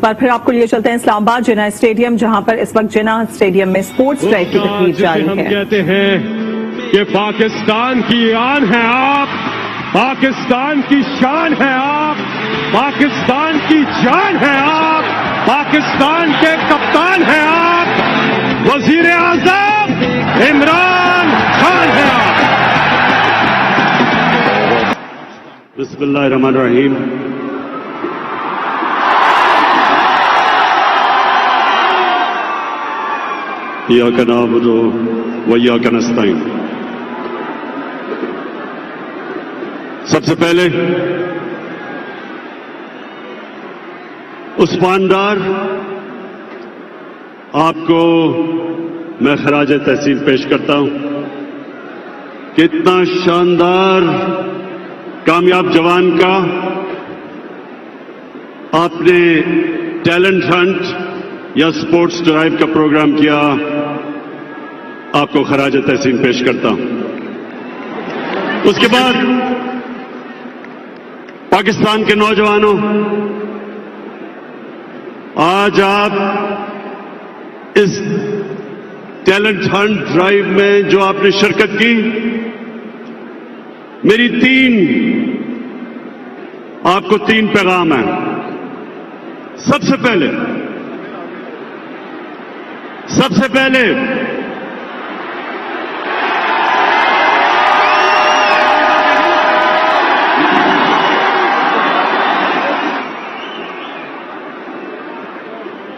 بار پھر آپ کو لیے چلتے ہیں اسلام آباد جناح اسٹیڈیم، جہاں پر اس وقت جناح اسٹیڈیم میں سپورٹس ڈرائیو کی تقریب جاری ہم ہے۔ کہتے ہیں کہ پاکستان کی آن ہے آپ، پاکستان کی شان ہے آپ، پاکستان کی جان ہے آپ، پاکستان کے کپتان ہیں آپ، وزیر اعظم عمران خان ہیں آپ۔ بسم اللہ الرحمن الرحیم۔ ایاک نعبد و ایاک نستعین۔ سب سے پہلے عثمان ڈار آپ کو میں خراج تحسین پیش کرتا ہوں کہ اتنا شاندار کامیاب جوان کا آپ نے ٹیلنٹ ہنٹ یا سپورٹس ڈرائیو کا پروگرام کیا، آپ کو خراج تحسین پیش کرتا ہوں۔ اس کے بعد پاکستان کے نوجوانوں، آج آپ اس ٹیلنٹ ہنٹ ڈرائیو میں جو آپ نے شرکت کی، میری آپ کو تین پیغام ہیں۔ سب سے پہلے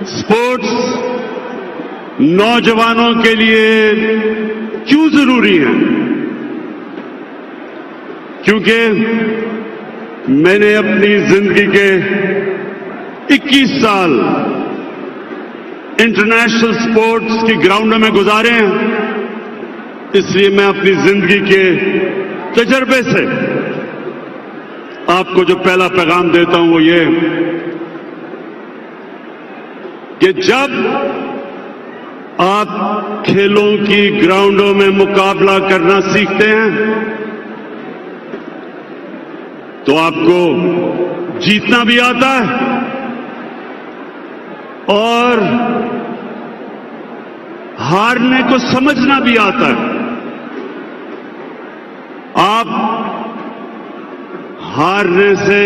سپورٹس نوجوانوں کے لیے کیوں ضروری ہے؟ کیونکہ میں نے اپنی زندگی کے 21 سال انٹرنیشنل سپورٹس کی گراؤنڈوں میں گزارے ہیں، اس لیے میں اپنی زندگی کے تجربے سے آپ کو جو پہلا پیغام دیتا ہوں وہ یہ کہ جب آپ کھیلوں کی گراؤنڈوں میں مقابلہ کرنا سیکھتے ہیں تو آپ کو جیتنا بھی آتا ہے اور ہارنے کو سمجھنا بھی آتا ہے۔ آپ ہارنے سے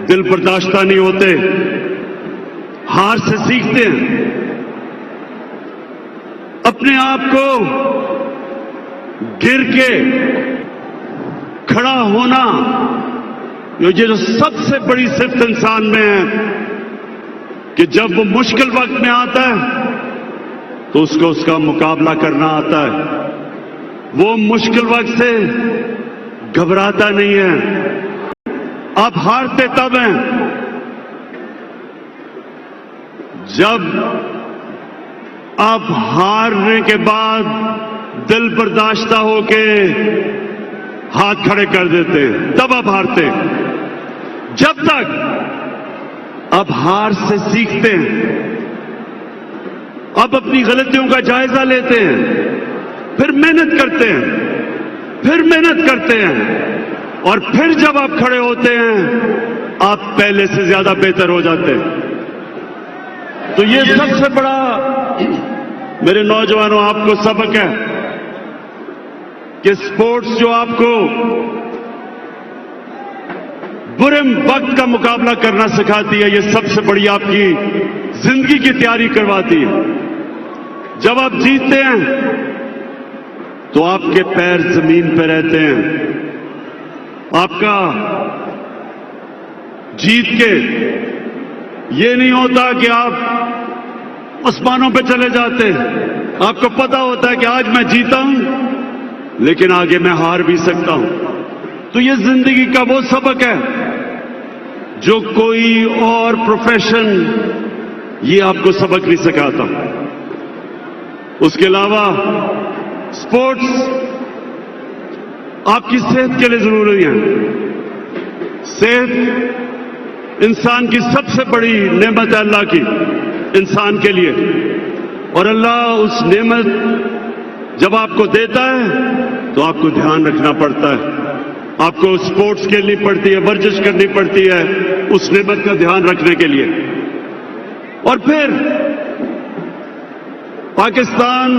دل برداشتہ نہیں ہوتے، ہار سے سیکھتے ہیں۔ اپنے آپ کو گر کے کھڑا ہونا، یہ جو سب سے بڑی صفت انسان میں ہے کہ جب وہ مشکل وقت میں آتا ہے تو اس کو اس کا مقابلہ کرنا آتا ہے، وہ مشکل وقت سے گھبراتا نہیں ہے۔ آپ ہارتے تب ہیں جب آپ ہارنے کے بعد دل برداشتہ ہو کے ہاتھ کھڑے کر دیتے ہیں، تب آپ ہارتے ہیں۔ جب تک آپ ہار سے سیکھتے ہیں، آپ اپنی غلطیوں کا جائزہ لیتے ہیں، پھر محنت کرتے ہیں اور پھر جب آپ کھڑے ہوتے ہیں آپ پہلے سے زیادہ بہتر ہو جاتے ہیں۔ تو یہ سب سے بڑا میرے نوجوانوں آپ کو سبق ہے کہ سپورٹس جو آپ کو برے وقت کا مقابلہ کرنا سکھاتی ہے، یہ سب سے بڑی آپ کی زندگی کی تیاری کرواتی ہے۔ جب آپ جیتتے ہیں تو آپ کے پیر زمین پہ رہتے ہیں، آپ کا جیت کے یہ نہیں ہوتا کہ آپ آسمانوں پہ چلے جاتے ہیں، آپ کو پتا ہوتا ہے کہ آج میں جیتا ہوں لیکن آگے میں ہار بھی سکتا ہوں۔ تو یہ زندگی کا وہ سبق ہے جو کوئی اور پروفیشن یہ آپ کو سبق نہیں سکھاتا۔ اس کے علاوہ سپورٹس آپ کی صحت کے لیے ضروری ہے۔ صحت انسان کی سب سے بڑی نعمت ہے اللہ کی، انسان کے لیے، اور اللہ اس نعمت جب آپ کو دیتا ہے تو آپ کو دھیان رکھنا پڑتا ہے، آپ کو سپورٹس کھیلنی پڑتی ہے، ورزش کرنی پڑتی ہے اس نعمت کا دھیان رکھنے کے لیے۔ اور پھر پاکستان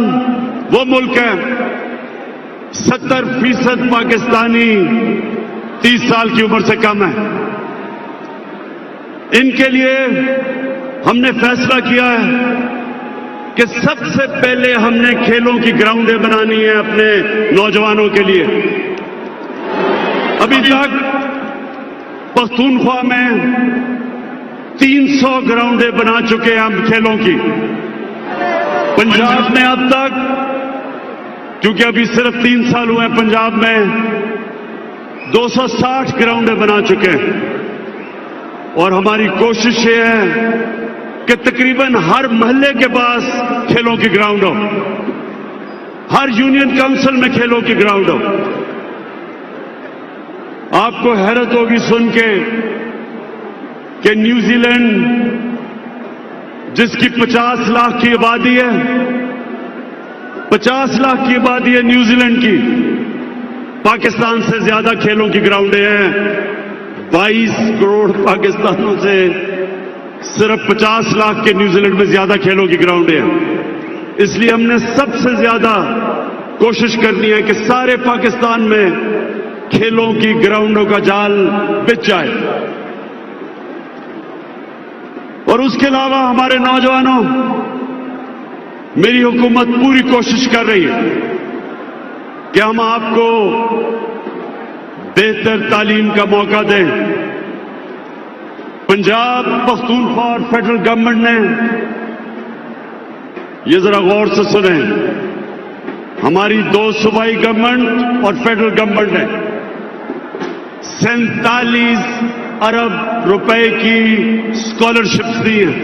وہ ملک ہے 70% پاکستانی 30 سال کی عمر سے کم ہے. ان کے لیے ہم نے فیصلہ کیا ہے کہ سب سے پہلے ہم نے کھیلوں کی گراؤنڈیں بنانی ہیں اپنے نوجوانوں کے لیے. ابھی تک پختونخوا میں 300 گراؤنڈیں بنا چکے ہیں ہم کھیلوں کی. پنجاب میں اب تک، کیونکہ ابھی صرف 3 سال ہوئے ہیں، پنجاب میں 260 گراؤنڈیں بنا چکے ہیں. اور ہماری کوشش یہ ہے کہ تقریباً ہر محلے کے پاس کھیلوں کی گراؤنڈ ہو، ہر یونین کونسل میں کھیلوں کی گراؤنڈ ہو. آپ کو حیرت ہوگی سن کے کہ نیوزی لینڈ جس کی 50 لاکھ کی آبادی ہے، 50 لاکھ کی آبادی ہے نیوزی لینڈ کی، پاکستان سے زیادہ کھیلوں کی گراؤنڈیں ہیں. 22 کروڑ پاکستانوں سے صرف 50 لاکھ کے نیوزی لینڈ میں زیادہ کھیلوں کی گراؤنڈیں ہیں. اس لیے ہم نے سب سے زیادہ کوشش کرنی ہے کہ سارے پاکستان میں کھیلوں کی گراؤنڈوں کا جال بچھ جائے. اور اس کے علاوہ ہمارے نوجوانوں، میری حکومت پوری کوشش کر رہی ہے کہ ہم آپ کو بہتر تعلیم کا موقع دیں. پنجاب پختونخوا اور فیڈرل گورنمنٹ نے، یہ ذرا غور سے سنیں، ہماری 2 صوبائی گورنمنٹ اور فیڈرل گورنمنٹ نے 47 ارب روپے کی اسکالرشپس دی ہیں.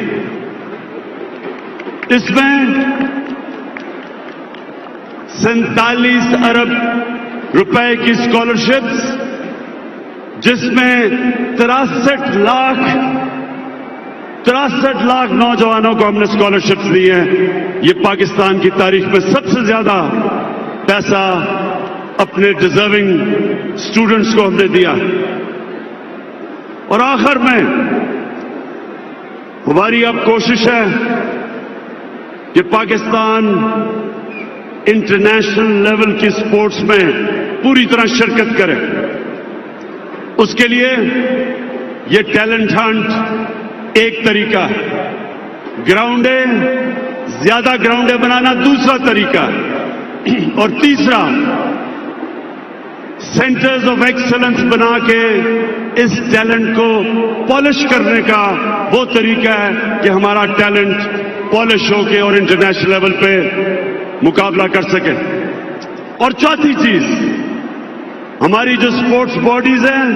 اس میں 47 ارب روپے کی اسکالرشپس، جس میں 63 لاکھ نوجوانوں کو ہم نے اسکالرشپس دی ہیں. یہ پاکستان کی تاریخ میں سب سے زیادہ پیسہ اپنے ڈیزرونگ اسٹوڈنٹس کو ہم نے دیا. اور آخر میں ہماری اب کوشش ہے کہ پاکستان انٹرنیشنل لیول کی سپورٹس میں پوری طرح شرکت کرے. اس کے لیے یہ ٹیلنٹ ہنٹ ایک طریقہ ہے، زیادہ گراؤنڈیں بنانا دوسرا طریقہ ہے، اور تیسرا سینٹرز آف ایکسلنس بنا کے اس ٹیلنٹ کو پالش کرنے کا وہ طریقہ ہے کہ ہمارا ٹیلنٹ پالش ہو کے اور انٹرنیشنل لیول پہ مقابلہ کر سکے. اور چوتھی چیز، ہماری جو سپورٹس باڈیز ہیں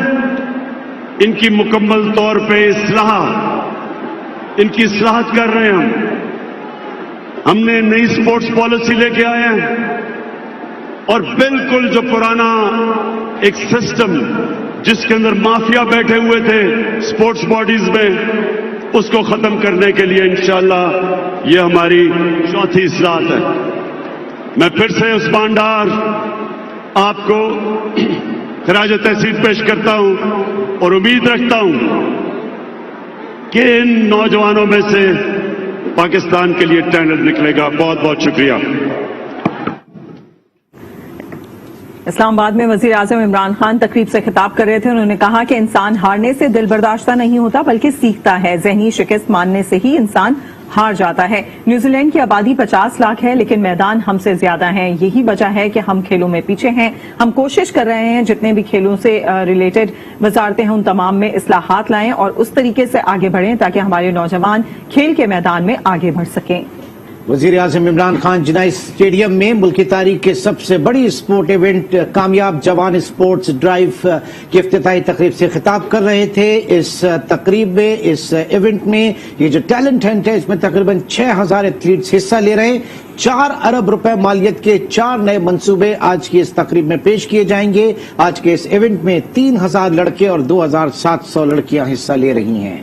ان کی مکمل طور پہ ان کی اصلاحات کر رہے ہیں. ہم نے نئی سپورٹس پالیسی لے کے آئے ہیں اور بالکل جو پرانا ایک سسٹم جس کے اندر مافیا بیٹھے ہوئے تھے سپورٹس باڈیز میں، اس کو ختم کرنے کے لیے انشاءاللہ یہ ہماری چوتھی اصلاحات ہے. میں پھر سے عثمان ڈار آپ کو خراج تحسین پیش کرتا ہوں اور امید رکھتا ہوں کہ ان نوجوانوں میں سے پاکستان کے لیے ٹیلنٹ نکلے گا. بہت بہت شکریہ. اسلام آباد میں وزیر اعظم عمران خان تقریب سے خطاب کر رہے تھے. انہوں نے کہا کہ انسان ہارنے سے دل برداشتہ نہیں ہوتا بلکہ سیکھتا ہے. ذہنی شکست ماننے سے ہی انسان ہار جاتا ہے. نیوزی لینڈ کی آبادی 50 لاکھ ہے لیکن میدان ہم سے زیادہ ہیں. یہی وجہ ہے کہ ہم کھیلوں میں پیچھے ہیں. ہم کوشش کر رہے ہیں جتنے بھی کھیلوں سے ریلیٹڈ وزارتیں ہیں ان تمام میں اصلاحات لائیں اور اس طریقے سے آگے بڑھیں تاکہ ہمارے نوجوان کھیل کے میدان میں آگے بڑھ سکیں. وزیر اعظم عمران خان جناح اسٹیڈیم میں ملکی تاریخ کے سب سے بڑی اسپورٹ ایونٹ کامیاب جوان اسپورٹس ڈرائیو کی افتتاحی تقریب سے خطاب کر رہے تھے. اس تقریب میں، اس ایونٹ میں یہ جو ٹیلنٹ ہنٹ ہے اس میں تقریباً 6000 ایتھلیٹس حصہ لے رہے ہیں. 4 ارب روپے مالیت کے 4 نئے منصوبے آج کی اس تقریب میں پیش کیے جائیں گے. آج کے اس ایونٹ میں 3000 لڑکے اور 2700 لڑکیاں حصہ لے رہی ہیں.